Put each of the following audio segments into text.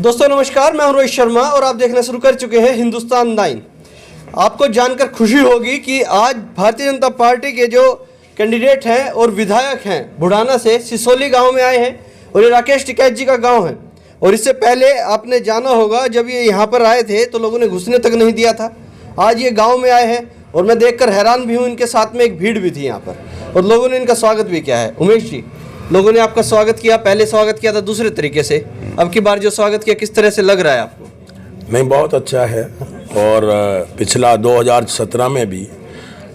दोस्तों नमस्कार, मैं हूं रोहित शर्मा और आप देखना शुरू कर चुके हैं हिंदुस्तान 9। आपको जानकर खुशी होगी कि आज भारतीय जनता पार्टी के जो कैंडिडेट हैं और विधायक हैं बुढ़ाना से सिसोली गांव में आए हैं और ये राकेश टिकैत जी का गांव है। और इससे पहले आपने जाना होगा जब ये यहाँ पर आए थे तो लोगों ने घुसने तक नहीं दिया था। आज ये गाँव में आए हैं और मैं देखकर हैरान भी हूँ। इनके साथ में एक भीड़ भी थी यहाँ पर और लोगों ने इनका स्वागत भी किया है। उमेश जी, लोगों ने आपका स्वागत किया, पहले स्वागत किया था दूसरे तरीके से, अब की बार जो स्वागत किया किस तरह से लग रहा है आपको? नहीं, बहुत अच्छा है। और पिछला 2017 में भी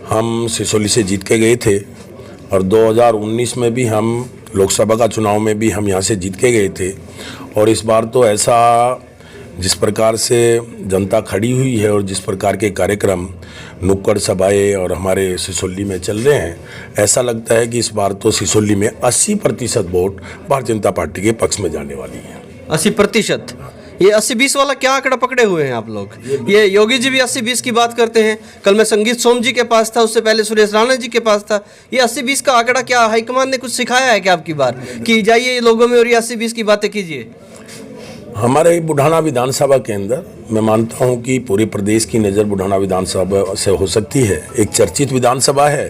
हम सिसोली से जीत के गए थे और 2019 में भी हम लोकसभा का चुनाव में भी हम यहाँ से जीत के गए थे। और इस बार तो ऐसा जिस प्रकार से जनता खड़ी हुई है और जिस प्रकार के कार्यक्रम नुक्कड़ सभाएँ और हमारे सिसोली में चल रहे हैं, ऐसा लगता है कि इस बार तो सिसोली में 80% वोट भारतीय जनता पार्टी के पक्ष में जाने वाली है। 80%? ये 80-20 वाला क्या आंकड़ा पकड़े हुए हैं आप लोग? ये योगी जी भी 80-20 की बात करते हैं। कल मैं संगीत सोम जी के पास था, उससे पहले सुरेश राणा जी के पास था। ये 80-20 का आंकड़ा क्या हाईकमान ने कुछ सिखाया है क्या आपकी बार कि जाइए लोगों में और ये 80-20 की बातें कीजिए? हमारे बुढ़ाना विधानसभा के अंदर मैं मानता हूं कि पूरे प्रदेश की नज़र बुढ़ाना विधानसभा से हो सकती है। एक चर्चित विधानसभा है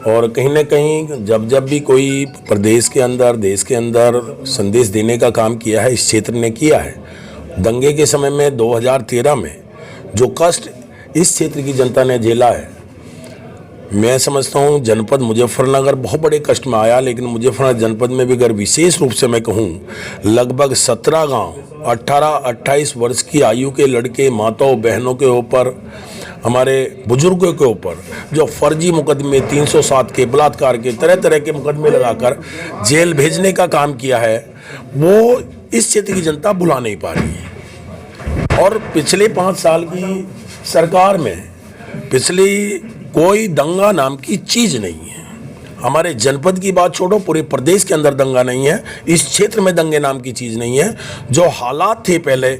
और कहीं ना कहीं जब भी कोई प्रदेश के अंदर देश के अंदर संदेश देने का काम किया है, इस क्षेत्र ने किया है। दंगे के समय में 2013 में जो कष्ट इस क्षेत्र की जनता ने झेला है, मैं समझता हूँ जनपद मुजफ्फरनगर बहुत बड़े कष्ट में आया। लेकिन मुजफ्फरनगर जनपद में भी अगर विशेष रूप से मैं कहूँ, लगभग 17 गांव 18-28 वर्ष की आयु के लड़के, माताओं बहनों के ऊपर, हमारे बुजुर्गों के ऊपर जो फर्जी मुकदमे 307 के, बलात्कार के, तरह तरह के मुकदमे लगाकर जेल भेजने का काम किया है, वो इस क्षेत्र की जनता भुला नहीं पा रही है। और पिछले 5 साल की सरकार में पिछली कोई दंगा नाम की चीज़ नहीं है। हमारे जनपद की बात छोड़ो, पूरे प्रदेश के अंदर दंगा नहीं है। इस क्षेत्र में दंगे नाम की चीज़ नहीं है। जो हालात थे पहले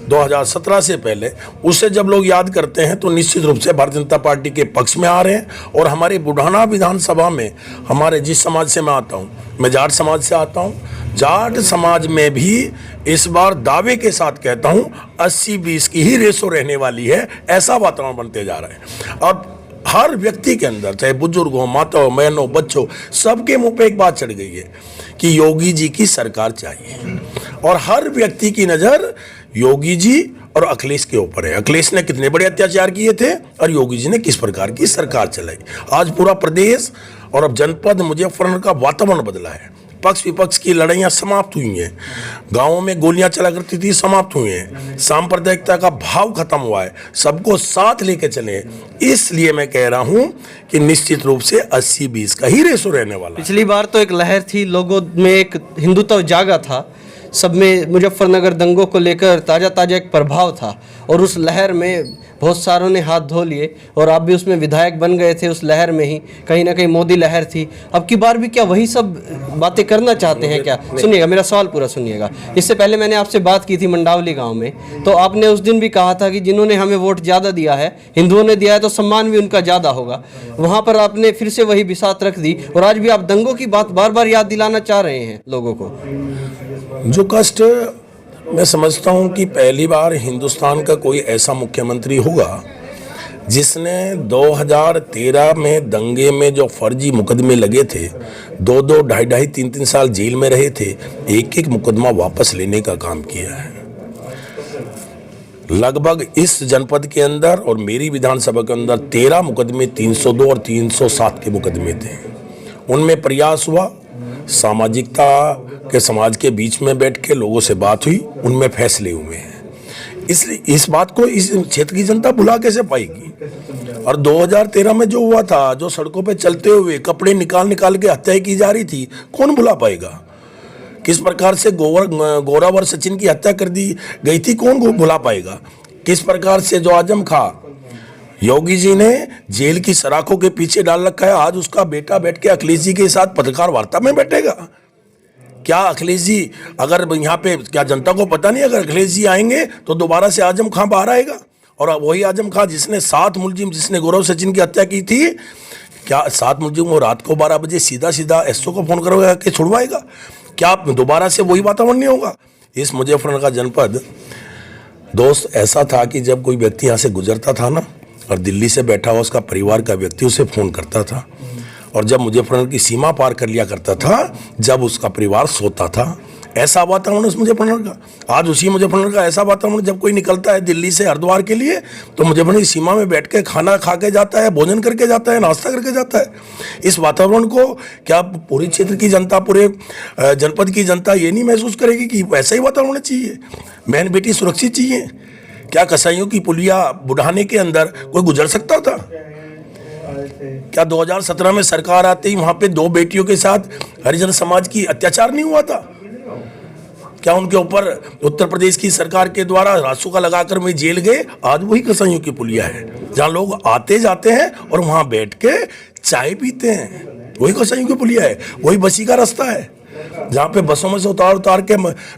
2017 से पहले, उससे जब लोग याद करते हैं तो निश्चित रूप से भारतीय जनता पार्टी के पक्ष में आ रहे हैं। और हमारे बुढ़ाना विधानसभा में हमारे जिस समाज से मैं आता हूँ, मैं जाट समाज से आता हूँ, जाट समाज में भी इस बार दावे के साथ कहता हूँ 80-20 की ही रेशो रहने वाली है। ऐसा वातावरण बनते जा रहा है। अब हर व्यक्ति के अंदर, चाहे बुजुर्ग हो, माताओं, बहनों, बच्चों, सबके मुंह पे एक बात चढ़ गई है कि योगी जी की सरकार चाहिए। और हर व्यक्ति की नज़र योगी जी और अखिलेश के ऊपर है। अखिलेश ने कितने बड़े अत्याचार किए थे और योगी जी ने किस प्रकार की सरकार चलाई। आज पूरा प्रदेश और अब जनपद मुजफ्फरनगर का वातावरण बदला है। पक्ष विपक्ष की लड़ाइयाँ समाप्त हुई हैं। गाँवों में गोलियां चला करती थी, समाप्त हुई हैं। सांप्रदायिकता का भाव खत्म हुआ है। सबको साथ लेके चले। इसलिए मैं कह रहा हूं कि निश्चित रूप से 80-20 का ही रेशो रहने वाला। पिछली बार तो एक लहर थी, लोगों में एक हिंदुत्व जागा था, सब में मुजफ्फरनगर दंगों को लेकर ताज़ा एक प्रभाव था और उस लहर में बहुत सारों ने हाथ धो लिए और आप भी उसमें विधायक बन गए थे। उस लहर में ही कहीं ना कहीं मोदी लहर थी। अब की बार भी क्या वही सब बातें करना चाहते हैं क्या? सुनिएगा, मेरा सवाल पूरा सुनिएगा। इससे पहले मैंने आपसे बात की थी मंडावली गांव में, तो आपने उस दिन भी कहा था कि जिन्होंने हमें वोट ज़्यादा दिया है, हिंदुओं ने दिया है, तो सम्मान भी उनका ज़्यादा होगा। वहाँ पर आपने फिर से वही बिसात रख दी और आज भी आप दंगों की बात बार बार याद दिलाना चाह रहे हैं लोगों को। जो कष्ट, मैं समझता हूं कि पहली बार हिंदुस्तान का कोई ऐसा मुख्यमंत्री होगा जिसने 2013 में दंगे में जो फर्जी मुकदमे लगे थे, 2-2, 2.5, 3-3 साल जेल में रहे थे, एक मुकदमा वापस लेने का काम किया है। लगभग इस जनपद के अंदर और मेरी विधानसभा के अंदर 13 मुकदमे 302 और 307 के मुकदमे थे। उनमें प्रयास हुआ, सामाजिकता के समाज के बीच में बैठ के लोगों से बात हुई, उनमें फैसले हुए हैं। इसलिए इस बात को इस क्षेत्र की जनता भुला कैसे पाएगी? और 2013 में जो हुआ था, जो सड़कों पे चलते हुए कपड़े निकाल के हत्याएं की जा रही थी, कौन भुला पाएगा? किस प्रकार से गोरावर सचिन की हत्या कर दी गई थी, कौन को भुला पाएगा? किस प्रकार से जो आजम खां योगी जी ने जेल की सराखों के पीछे डाल रखा है, आज उसका बेटा बैठ के अखिलेश जी के साथ पत्रकार वार्ता में बैठेगा। क्या अखिलेश जी, अगर यहाँ पे क्या जनता को पता नहीं, अगर अखिलेश जी आएंगे तो दोबारा से आजम खां बाहर आएगा? और वही आजम खां जिसने 7 मुलजिम, जिसने गौरव सचिन की हत्या की थी, क्या 7 मुलजिम वो रात को 12 बजे सीधा एसओ को फोन करके छुड़वाएगा? क्या दोबारा से वही वातावरण नहीं होगा? इस मुजफ्फरनगर का जनपद दोस्त ऐसा था कि जब कोई व्यक्ति यहाँ से गुजरता था ना और दिल्ली से बैठा हुआ उसका परिवार का व्यक्ति उसे फ़ोन करता था, और जब मुजफ्फरनगर की सीमा पार कर लिया करता था जब उसका परिवार सोता था, ऐसा वातावरण उस मुजफ्फरनगर का। आज उसी मुजफ्फरनगर का ऐसा वातावरण, जब कोई निकलता है दिल्ली से हरिद्वार के लिए तो मुजफ्फरनगर की सीमा में बैठ के खाना खा के जाता है, भोजन करके जाता है, नाश्ता करके जाता है। इस वातावरण को क्या पूरे क्षेत्र की जनता, पूरे जनपद की जनता ये नहीं महसूस करेगी कि वैसा ही वातावरण चाहिए, बहन बेटी सुरक्षित चाहिए? क्या कसाईयों की पुलिया बुढ़ाने के अंदर कोई गुजर सकता था? क्या 2017 में सरकार आते ही वहाँ पे 2 बेटियों के साथ हरिजन समाज की अत्याचार नहीं हुआ था? क्या उनके ऊपर उत्तर प्रदेश की सरकार के द्वारा रासुका लगाकर में जेल गए? आज वही कसाईयों की पुलिया है जहाँ लोग आते जाते हैं और वहाँ बैठ के चाय पीते हैं। वही कसाईयों की पुलिया है, वही बसी का रास्ता है जहाँ पे बसों में से उतार के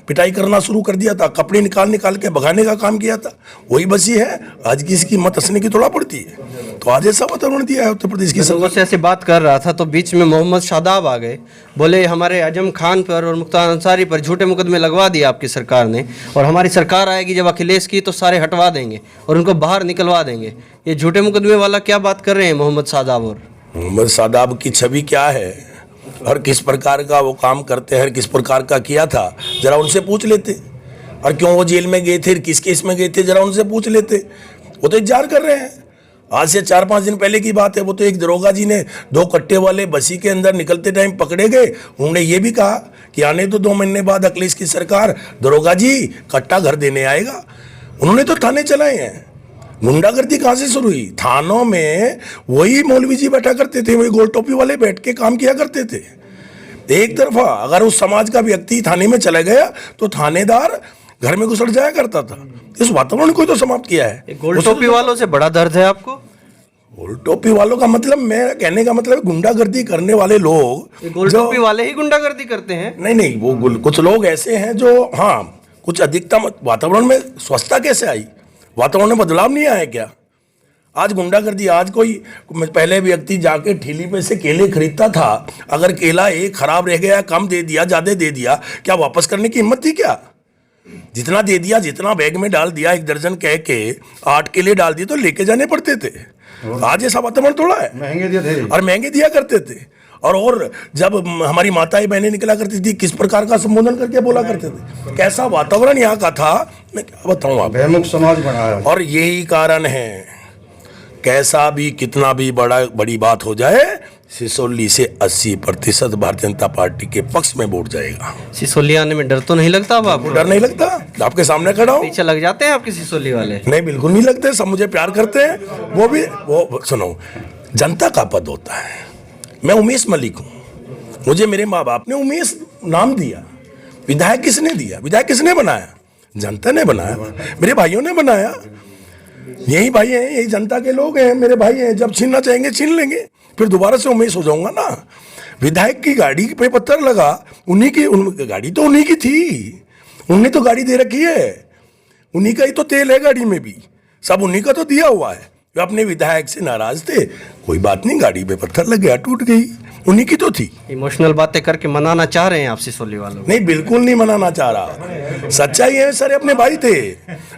पिटाई करना शुरू कर दिया था, कपड़े निकाल के भगाने का काम किया था। वही बसी है। आज किसी की मत हंसने की थोड़ा पड़ती है। तो आज ऐसा वातावरण दिया है उत्तर प्रदेश की लोगों से ऐसे बात कर रहा था तो बीच में मोहम्मद शादाब आ गए, बोले हमारे आजम खान पर और मुख्तार अंसारी पर झूठे मुकदमे लगवा दिए आपकी सरकार ने, और हमारी सरकार आएगी जब अखिलेश की तो सारे हटवा देंगे और उनको बाहर निकलवा देंगे। ये झूठे मुकदमे वाला क्या बात कर रहे हैं मोहम्मद शादाब? और मोहम्मद शादाब की छवि क्या है और किस प्रकार का वो काम करते हैं, किस प्रकार का किया था, जरा उनसे पूछ लेते। और क्यों वो जेल में गए थे, किस केस में गए थे, जरा उनसे पूछ लेते। वो तो इंतजार कर रहे हैं। आज से 4-5 दिन पहले की बात है, वो तो एक दरोगा जी ने 2 कट्टे वाले बसी के अंदर निकलते टाइम पकड़े गए। उन्होंने ये भी कहा कि आने तो 2 महीने बाद अखिलेश की सरकार, दरोगा जी कट्टा घर देने आएगा। उन्होंने तो थाने चलाए हैं। गुंडागर्दी कहाँ से शुरू हुई? थानों में वही मौलवी जी बैठा करते थे, वही गोल टोपी वाले बैठ के काम किया करते थे। एक तरफा अगर उस समाज का व्यक्ति थाने में चला गया तो थानेदार घर में घुसड़ जाया करता था। इस वातावरण को तो समाप्त किया है। गोल टोपी वालों से बड़ा दर्द है आपको? गोल टोपी वालों का मतलब, मैं कहने का मतलब गुंडागर्दी करने वाले लोग, गोल टोपी वाले ही गुंडागर्दी करते हैं? नहीं, वो कुछ लोग ऐसे हैं जो, हाँ, कुछ अधिकतम वातावरण में स्वच्छता कैसे आई? वातावरण में बदलाव नहीं आया क्या? आज गुंडागर्दी, आज कोई पहले व्यक्ति जाके ठेली पे से केले खरीदता था, अगर केला एक खराब रह गया, कम दे दिया, ज्यादा दे दिया, क्या वापस करने की हिम्मत थी क्या? जितना दे दिया, जितना बैग में डाल दिया, 1 दर्जन कह के 8 केले डाल दिए तो लेके जाने पड़ते थे। आज ऐसा वातावरण थोड़ा है। महंगे दिया थे और महंगे दिया करते थे। और जब हमारी माताएं बहनें निकला करती थी, किस प्रकार का संबोधन करके बोला करते थे। कैसा वातावरण यहाँ का था, मैं क्या बताऊँ आप। बेमुख समाज बनाया। और यही कारण है, कैसा भी कितना भी बड़ी बात हो जाए, सिसोली से 80% भारतीय जनता पार्टी के पक्ष में वोट जाएगा। सिसोली आने में डर तो नहीं लगता? अब आपको डर नहीं लगता? आपके सामने खड़ा हूं। पीछे लग जाते हैं आपके सिसोली वाले? नहीं, बिल्कुल नहीं लगते। सब मुझे प्यार करते हैं। वो सुनो, जनता का पद होता है। मैं उमेश मलिक हूँ, मुझे मेरे माँ बाप ने उमेश नाम दिया। विधायक किसने दिया? विधायक किसने बनाया? जनता ने बनाया, मेरे भाइयों ने बनाया। यही भाई हैं, यही जनता के लोग हैं, मेरे भाई हैं। जब छीनना चाहेंगे छीन लेंगे, फिर दोबारा से उमेश हो जाऊंगा ना। विधायक की गाड़ी पे पत्थर लगा, गाड़ी तो उन्हीं की थी, उन्होंने तो गाड़ी दे रखी है, उन्हीं का ही तो तेल है गाड़ी में भी, सब उन्हीं का तो दिया हुआ है। वे अपने विधायक से नाराज थे, कोई बात नहीं, गाड़ी पे पत्थर लग गया, टूट गई, उन्हीं की तो थी। इमोशनल बातें करके मनाना चाह रहे हैं आप सिसोली वालों? नहीं, बिल्कुल नहीं मनाना चाह रहा। सच्चाई है, सारे अपने भाई थे,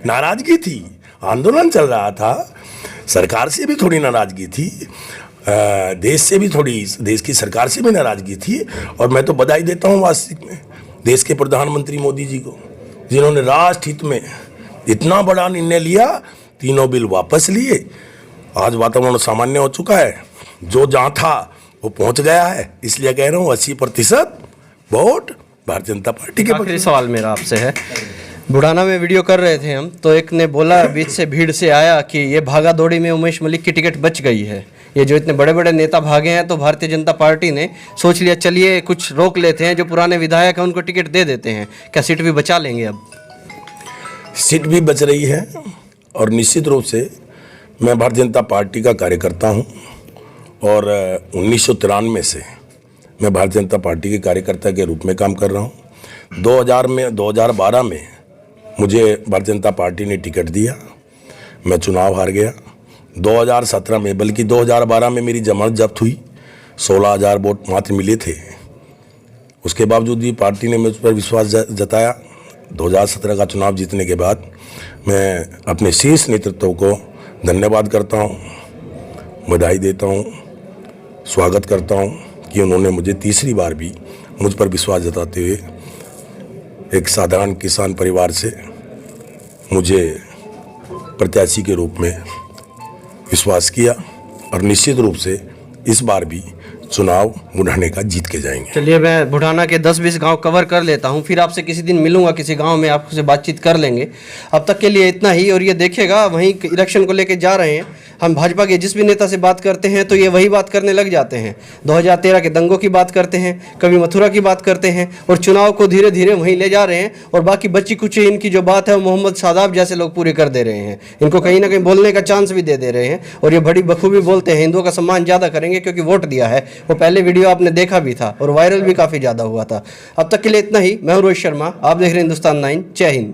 नाराजगी थी, आंदोलन चल रहा था, सरकार से भी थोड़ी नाराजगी थी, देश से भी थोड़ी, देश की सरकार से भी नाराजगी थी। और मैं तो बधाई देता हूँ वास्तविक में देश के प्रधानमंत्री मोदी जी को, जिन्होंने राष्ट्र हित में इतना बड़ा निर्णय लिया, 3 बिल वापस लिए। आज वातावरण सामान्य हो चुका है, जो जहाँ था वो पहुँच गया है। इसलिए कह रहा हूँ 80% वोट भारतीय जनता पार्टी के। आखिरी सवाल मेरा आपसे है, बुढ़ाना में वीडियो कर रहे थे हम, तो एक ने बोला बीच से भीड़ से आया कि ये भागा दौड़ी में उमेश मलिक की टिकट बच गई है। ये जो इतने बड़े बड़े नेता भागे हैं तो भारतीय जनता पार्टी ने सोच लिया चलिए कुछ रोक लेते हैं, जो पुराने विधायक हैं उनको टिकट दे देते हैं। क्या सीट भी बचा लेंगे? अब सीट भी बच रही है और निश्चित रूप से मैं भारतीय जनता पार्टी का कार्यकर्ता हूं और 1993 से मैं भारतीय जनता पार्टी के कार्यकर्ता के रूप में काम कर रहा हूं। 2012 में मुझे भारतीय जनता पार्टी ने टिकट दिया, मैं चुनाव हार गया। 2017 में, बल्कि 2012 में मेरी जमानत जब्त हुई, 16,000 वोट मात्र मिले थे। उसके बावजूद भी पार्टी ने मुझ पर विश्वास जताया। 2017 का चुनाव जीतने के बाद मैं अपने शीर्ष नेतृत्व को धन्यवाद करता हूँ, बधाई देता हूँ, स्वागत करता हूँ कि उन्होंने मुझे तीसरी बार भी मुझ पर विश्वास जताते हुए एक साधारण किसान परिवार से मुझे प्रत्याशी के रूप में विश्वास किया और निश्चित रूप से इस बार भी चुनाव बुढ़ाने का जीत के जाएंगे। चलिए, मैं बुढ़ाना के 10-20 गांव कवर कर लेता हूं, फिर आपसे किसी दिन मिलूंगा, किसी गांव में आपसे बातचीत कर लेंगे। अब तक के लिए इतना ही। और ये देखिएगा, वहीं इलेक्शन को लेके जा रहे हैं हम। भाजपा के जिस भी नेता से बात करते हैं तो ये वही बात करने लग जाते हैं। 2013 के दंगों की बात करते हैं, कभी मथुरा की बात करते हैं और चुनाव को धीरे धीरे वहीं ले जा रहे हैं। और बाकी बच्ची कुची इनकी जो बात है वो मोहम्मद शादाब जैसे लोग पूरे कर दे रहे हैं। इनको कहीं ना कहीं बोलने का चांस भी दे रहे हैं और ये बड़ी बखूबी बोलते हैं। हिंदुओं का सम्मान ज़्यादा करेंगे क्योंकि वोट दिया है। वो पहले वीडियो आपने देखा भी था और वायरल भी काफ़ी ज़्यादा हुआ था। अब तक के लिए इतना ही। मैं हूं रोहित शर्मा, आप देख रहे हैं हिंदुस्तान 9। जय हिंद।